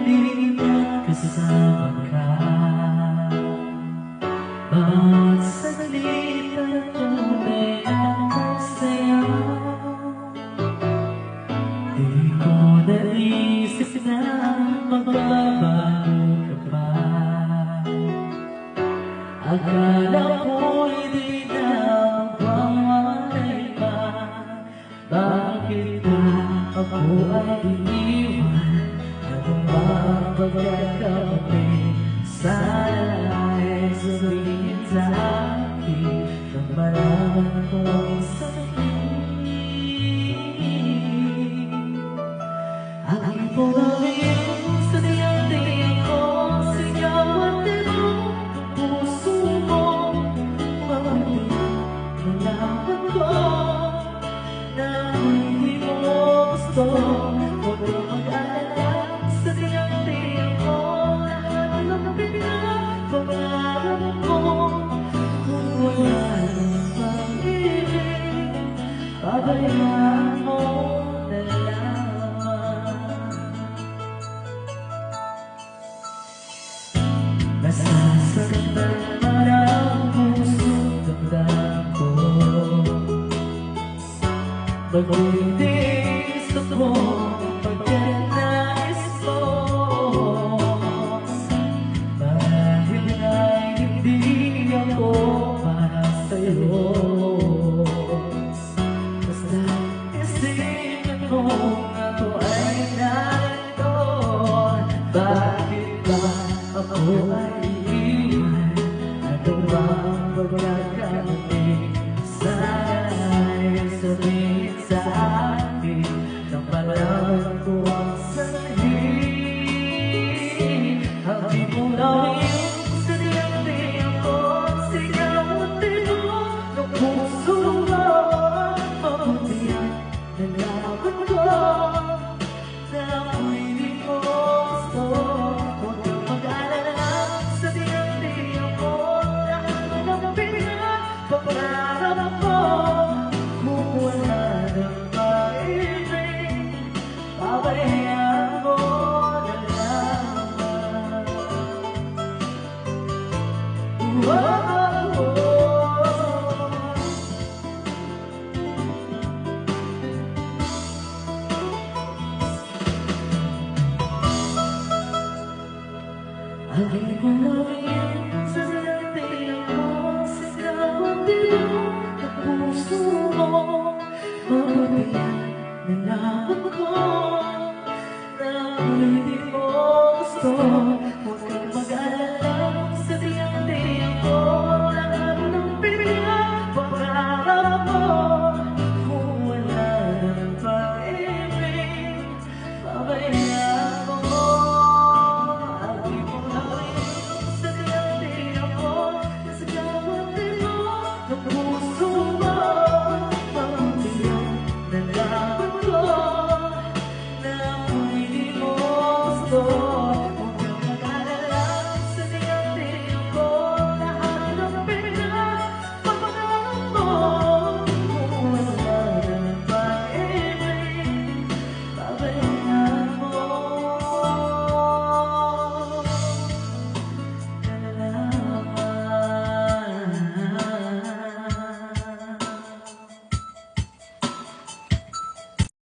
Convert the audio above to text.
di na kasama ka. Bawat saglit at tunay ang saya. Di ko naisip na magbabago ka pa. Akala ko'y di na magmamahal pa. Bakit ba ako ay iniwan? Ano ba pagkakamali? Sana ay sabihin sa akin nang malaman ko ang sakit. Aking pumawin sa diyang-diyang ko, sigaw at tiro ng puso mo. Mabuti nalaman ko na hindi mo gusto. Huwag kang mag-alala sa diyang-diyang ko, lahat ng pinagpangarap mo. Kung wala ng pag-ibig, pabayaan mo na lamang. Nasasaktan man ang puso't damdam ko. Magtitiis ako pagkat nais mo. Marahil nga'y hindi ako para sa'yo. Basta isipin mo ako ay narito. Bakit ba ako ay iiwan? Ano ba ang pagkakamali? Sana ay sabihin sa akin nang malaman ko ang sakit. Hindi mo nawin sa diyang-diyang ko, sigaw at tiro ng puso mo. Mabuti ang nalaman ko na ako'y di mo gusto. Huwag kang mag-alala sa diyang-diyang ko, lahat ng pinagpangarap mo. Kung wala ng pag-ibig, pabayaan mo na lamang. Aking pumawin sa diyang-diyang ko, sigaw at tiro ng puso mo. Mabuti ang nalaman ko na ako'y di mo gusto.